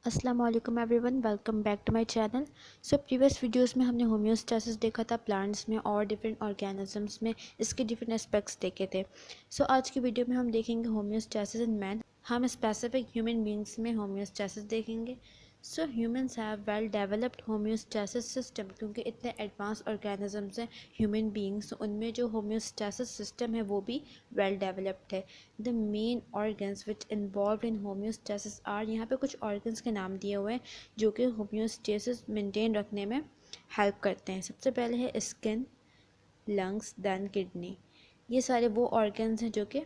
अस्सलाम वालेकुम everyone, welcome back to my channel. Previous videos में हमने होम्योस्टेसिस देखा था प्लांट्स में और डिफरेंट ऑर्गेनिजम्स में, इसके डिफरेंट एस्पेक्ट्स देखे थे। आज की वीडियो में हम देखेंगे होम्योस्टेसिस इन मैन। हम स्पेसिफिक ह्यूमन बींग्स में होम्योस्टेसिस देखेंगे। Humans have well developed homeostasis system, क्योंकि इतने एडवांस ऑर्गेनिजम्स हैं ह्यूमन बींग्स, उनमें जो होम्योस्टेसिस सिस्टम है वो भी वेल डेवलप्ड है। The main organs which involve in homeostasis are, यहाँ पे कुछ ऑर्गन्स के नाम दिए हुए हैं जो कि होम्योस्टेसिस मेंटेन रखने में हेल्प करते हैं। सबसे पहले है स्किन, लंग्स, दैन किडनी। ये सारे वो ऑर्गन्स हैं जो कि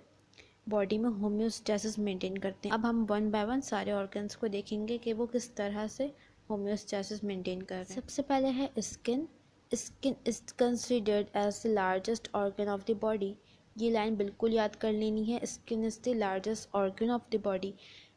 बॉडी में होम्योस्टेसिस मेंटेन करते हैं। अब हम वन बाय वन सारे ऑर्गन्स को देखेंगे कि वो किस तरह से होम्योस्टेसिस मेंटेन कर रहे हैं। सबसे पहले है skin. Skin is considered as the largest organ of the body. ये लाइन बिल्कुल याद कर लेनी है। Skin is the largest organ of the body,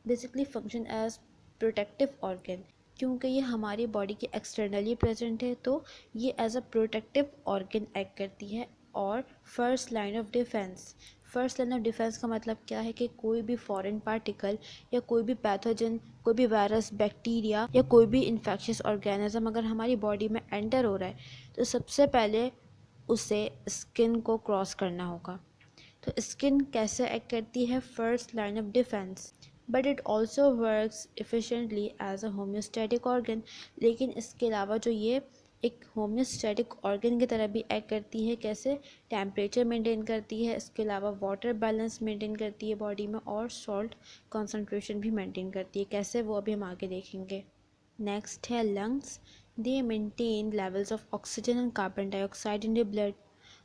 basically function as protective organ. क्योंकि ये हमारी बॉडी के एक्सटर्नली प्रेजेंट है तो ये as a protective organ act करती है। और first line of defence. First line of defence का मतलब क्या है कि कोई भी फॉरेन पार्टिकल या कोई भी पैथोजन, कोई भी वायरस, बैक्टीरिया या कोई भी इन्फेक्शियस ऑर्गेनिज्म अगर हमारी बॉडी में एंटर हो रहा है तो सबसे पहले उसे स्किन को क्रॉस करना होगा। तो स्किन कैसे एक्ट करती है? First line of defence. But it also works efficiently as a homeostatic organ. लेकिन इसके अलावा जो ये एक होम्योस्टैटिक ऑर्गन की तरह भी एक्ट करती है। कैसे? टेम्परेचर मेंटेन करती है, इसके अलावा वाटर बैलेंस मेंटेन करती है बॉडी में, और सॉल्ट कंसंट्रेशन भी मेंटेन करती है। कैसे, वो अभी हम आगे देखेंगे। नेक्स्ट है lungs. They maintain levels of oxygen and carbon dioxide in the blood,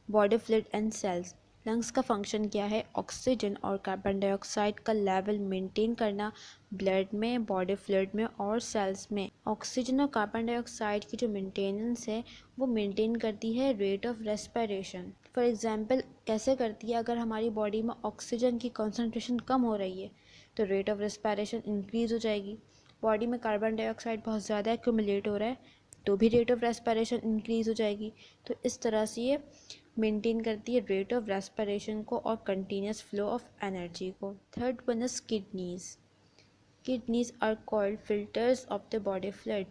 body fluid and cells. Lungs का फंक्शन क्या है? ऑक्सीजन और कार्बन डाइऑक्साइड का लेवल मेंटेन करना ब्लड में, बॉडी फ्लूइड में और सेल्स में। ऑक्सीजन और कार्बन डाइऑक्साइड की जो मेंटेनेंस है वो मेंटेन करती है rate of respiration. For example कैसे करती है? अगर हमारी बॉडी में ऑक्सीजन की कंसंट्रेशन कम हो रही है तो रेट ऑफ रेस्पिरेशन इंक्रीज हो जाएगी। बॉडी में कार्बन डाइऑक्साइड बहुत ज़्यादा एक्यूमुलेट हो रहा है तो भी रेट ऑफ रेस्पिरेशन इंक्रीज हो जाएगी। तो इस तरह से ये मेंटेन करती है रेट ऑफ रेस्पिरेशन को और कंटिन्यूस फ्लो ऑफ एनर्जी को। Third one is kidneys. Kidneys are called filters of the body fluid.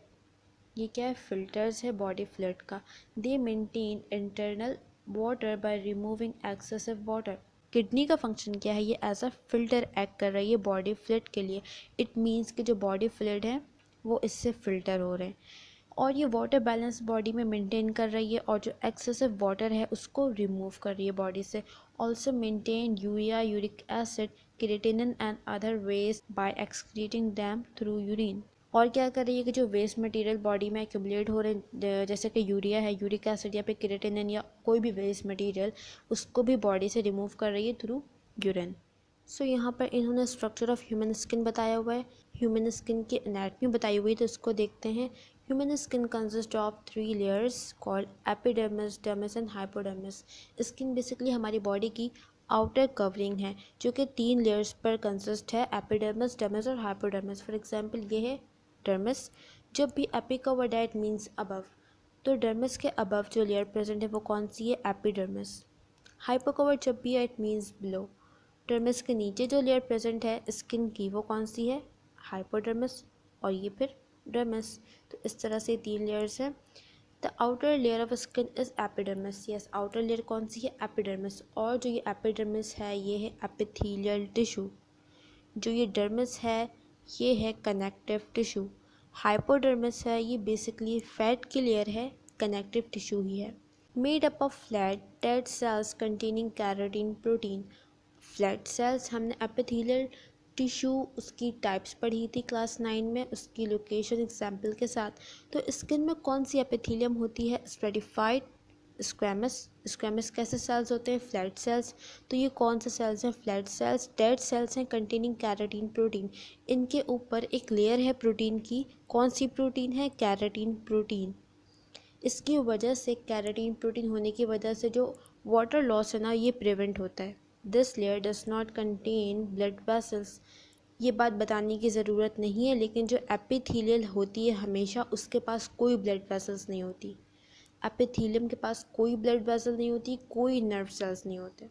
ये क्या है? फिल्टर्स है बॉडी फ्लूइड का। They maintain internal water by removing excessive water. Kidney का function क्या है? ये एज अ फिल्टर एक्ट कर रही है बॉडी फ्लूइड के लिए। इट मीन्स कि जो बॉडी फ्लूइड है वो इससे फिल्टर हो रहे हैं और ये वाटर बैलेंस बॉडी में मेंटेन कर रही है और जो एक्सेसिव वाटर है उसको रिमूव कर रही है बॉडी से। Also maintain urea, uric acid, creatinine and other waste by excreting them through urine. और क्या कर रही है कि जो वेस्ट मटेरियल बॉडी में एक्यूमुलेट हो रहे हैं, जैसे कि यूरिया है, यूरिक एसिड या फिर क्रिएटिनिन या कोई भी वेस्ट मटेरियल, उसको भी बॉडी से रिमूव कर रही है थ्रू यूरिन। यहाँ पर इन्होंने स्ट्रक्चर ऑफ ह्यूमन स्किन बताया हुआ है, ह्यूमन स्किन की एनाटमी बताई हुई है, तो इसको देखते हैं। Human skin consist of 3 layers called epidermis, dermis and hypodermis. Skin basically हमारी बॉडी की आउटर कवरिंग है जो कि 3 लेयर्स पर कंसिस्ट है, एपिडर्मिस, डर्मिस और हाइपोडर्मिस। फॉर एग्जांपल ये है डर्मिस। जब भी एपी कवर्ड है इट मीन्स अबव, तो डर्मिस के अबव जो लेयर प्रेजेंट है वो कौन सी है? एपिडर्मिस। हाइपो कवर्ड जब भी है इट मीन्स बिलो। डर्मिस के नीचे जो लेयर प्रेजेंट है स्किन की वो कौन सी है? हाइपोडर्मिस। और ये फिर डर्मिस। तो इस तरह से 3 लेयर्स हैं। The outer layer of skin is epidermis. Yes, outer layer कौन सी है? एपिडर्मिस। और जो ये एपिडर्मिस है ये है एपिथेलियल टिश्यू। जो ये डर्मिस है ये है कनेक्टिव टिश्यू। हाइपोडर्मिस है ये बेसिकली फैट की लेयर है, कनेक्टिव टिश्यू ही है। Made up of flat dead cells containing keratin protein. Flat sales, हमने एपिथेलियल टिश्यू उसकी टाइप्स पढ़ी थी क्लास 9 में, उसकी लोकेशन एग्जाम्पल के साथ। तो स्किन में कौन सी एपिथेलियम होती है? Stratified, squamous. स्क्वैमस कैसे सेल्स होते हैं? Flat sales. तो ये कौन से सेल्स हैं? Flat sales. डेड सेल्स हैं कंटेनिंग कैराटीन प्रोटीन। इनके ऊपर एक लेयर है प्रोटीन की। कौन सी प्रोटीन है? Keratin protein. इसकी वजह से, कैराटीन प्रोटीन होने की वजह से जो वाटर लॉस है ना ये प्रिवेंट होता है। This layer does not contain blood vessels. ये बात बताने की ज़रूरत नहीं है, लेकिन जो एपिथेलियल होती है हमेशा उसके पास कोई ब्लड वेसल्स नहीं होती। एपिथेलियम के पास कोई ब्लड वेसल नहीं होती, कोई नर्व सेल्स नहीं होते।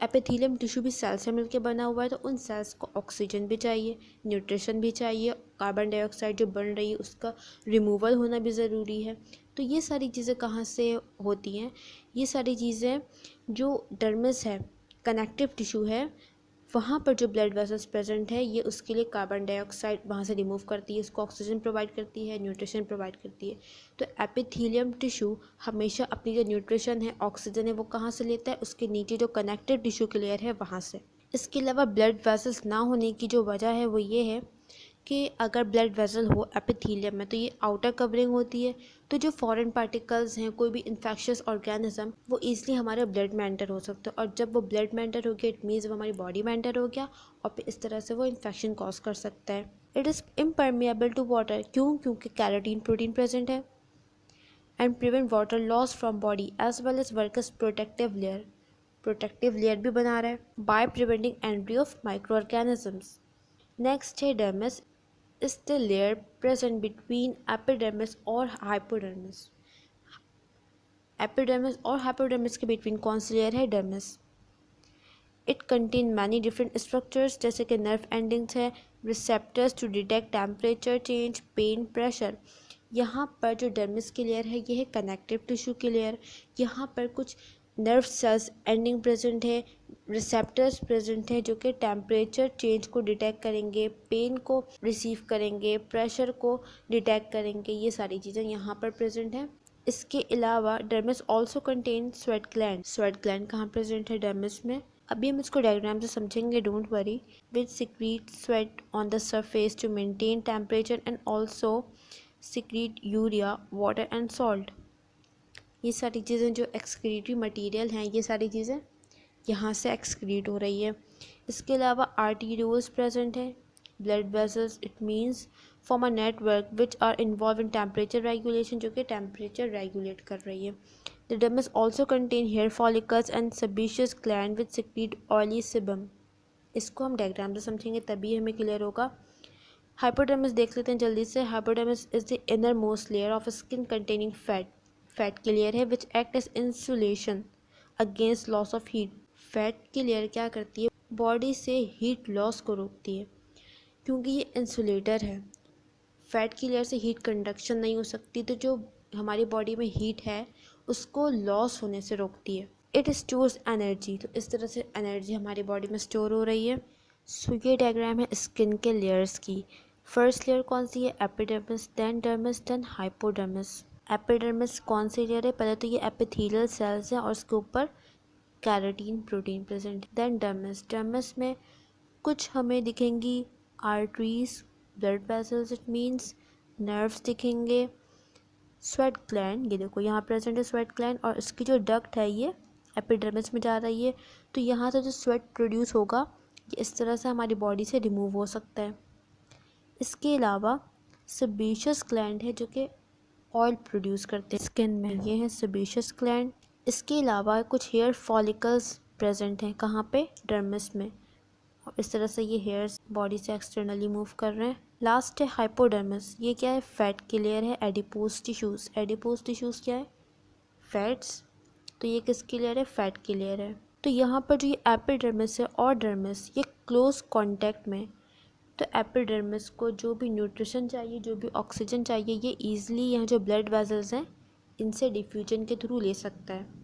एपिथेलियम टिश्यू भी सेल से मिलकर बना हुआ है, तो उन सेल्स को ऑक्सीजन भी चाहिए, न्यूट्रिशन भी चाहिए, कार्बन डाइऑक्साइड जो बन रही है उसका रिमूवल होना भी ज़रूरी है। तो ये सारी चीज़ें कहाँ से होती हैं? ये सारी चीज़ें जो डर्मिस है, कनेक्टिव टिश्यू है, वहाँ पर जो ब्लड वेसल्स प्रेजेंट है ये उसके लिए कार्बन डाइऑक्साइड वहाँ से रिमूव करती है, इसको ऑक्सीजन प्रोवाइड करती है, न्यूट्रिशन प्रोवाइड करती है। तो एपिथेलियम टिश्यू हमेशा अपनी जो न्यूट्रिशन है, ऑक्सीजन है, वो कहाँ से लेता है? उसके नीचे जो कनेक्टिव टिश्यू की लेयर है वहाँ से। इसके अलावा ब्लड वेसल्स ना होने की जो वजह है वो ये है कि अगर ब्लड वेसल हो एपिथेलियम में तो ये आउटर कवरिंग होती है, तो जो फॉरेन पार्टिकल्स हैं, कोई भी इन्फेक्शियस ऑर्गेनिज्म, वो ईजिली हमारे ब्लड में एंटर हो सकता है, और जब वो ब्लड में एंटर हो गया इट मीन्स वो हमारी बॉडी में एंटर हो गया और फिर इस तरह से वो इन्फेक्शन कॉज कर सकता है। It is impermeable to water, क्यों? क्योंकि कैरोटीन प्रोटीन प्रेजेंट है, and prevent water loss from body as well as work as protective layer भी बना रहा है by preventing entry of micro organisms. Next है dermis, is the layer present between epidermis और hypodermis। Epidermis और hypodermis के between कौन सी लेयर है? Dermis. It contain many different structures, जैसे कि नर्व एंडिंग्स है, receptors to detect temperature change, pain, pressure. यहाँ पर जो डर्मिस की लेयर है ये है कनेक्टिव टिश्यू की लेयर। यहाँ पर कुछ नर्व सेल्स एंडिंग प्रेजेंट है, रिसेप्टर्स प्रेजेंट है जो कि टेम्परेचर चेंज को डिटेक्ट करेंगे, पेन को रिसीव करेंगे, प्रेशर को डिटेक्ट करेंगे। ये सारी चीज़ें यहाँ पर प्रेजेंट है। इसके अलावा dermis also contain sweat gland. Sweat gland कहाँ प्रेजेंट है? डर्मिस में। अभी हम इसको डायग्राम से समझेंगे, don't worry. Which secrete sweat on the surface to maintain temperature and also secrete urea, water and salt. ये सारी चीज़ें जो एक्सक्रीटरी मटेरियल हैं ये सारी चीज़ें यहाँ से एक्सक्रीट हो रही है। इसके अलावा आर्टीरियोल्स प्रेजेंट हैं, blood vessels, it means form a network which are involve in temperature regulation, जो कि टेम्परेचर रेगुलेट कर रही है। The dermis also contain hair follicles and sebaceous gland which secrete oily sebum. इसको हम डायग्राम से समझेंगे तभी हमें क्लियर होगा। हाइपोडर्मिस देख लेते हैं जल्दी से। Hypodermis is the inner most layer of skin containing fat. Fat की लेयर है which act as insulation against loss of heat. Fat की लेयर क्या करती है? बॉडी से हीट लॉस को रोकती है, क्योंकि ये इंसुलेटर है। फैट की लेयर से हीट कंडक्शन नहीं हो सकती, तो जो हमारी बॉडी में हीट है उसको लॉस होने से रोकती है। इट स्टोर्स एनर्जी, तो इस तरह से एनर्जी हमारी बॉडी में स्टोर हो रही है। सो ये डायग्राम है स्किन के लेयर्स की। फर्स्ट लेयर कौन सी है? Epidermis, then dermis, then hypodermis. Epidermis कौन सी लेयर है? पहले तो ये एपिथेलियल सेल्स हैं और उसके ऊपर carotene protein present. Then dermis, dermis में कुछ हमें दिखेंगी arteries, blood vessels, it means nerves दिखेंगे। स्वेट ग्लैंड, ये देखो यहाँ प्रेजेंट है स्वेट ग्लैंड, और इसकी जो डक्ट है ये एपिडर्मिस में जा रही है, तो यहाँ से जो स्वेट प्रोड्यूस होगा ये इस तरह से हमारी बॉडी से रिमूव हो सकता है। इसके अलावा सेबेशियस ग्लैंड है जो कि ऑयल प्रोड्यूस करते हैं स्किन में, ये है सेबेशियस ग्लैंड। इसके अलावा कुछ हेयर फॉलिकल्स प्रेजेंट हैं, कहाँ पे? डर्मिस में, और इस तरह से ये हेयर्स बॉडी से एक्सटर्नली मूव कर रहे हैं। लास्ट है हाइपोडर्मिस, ये क्या है? फैट की लेयर है। एडिपोज टिश्यूज़, एडिपोज टिश्यूज़ क्या है? फैट्स। तो ये किसकी लेयर है? फैट की लेयर है। तो यहाँ पर जो ये एपिडर्मिस है और डर्मिस ये क्लोज कॉन्टैक्ट में, तो एपिडर्मिस को जो भी न्यूट्रिशन चाहिए, जो भी ऑक्सीजन चाहिए, ये ईजिली यहाँ जो ब्लड वेसल्स हैं इनसे डिफ्यूजन के थ्रू ले सकता है।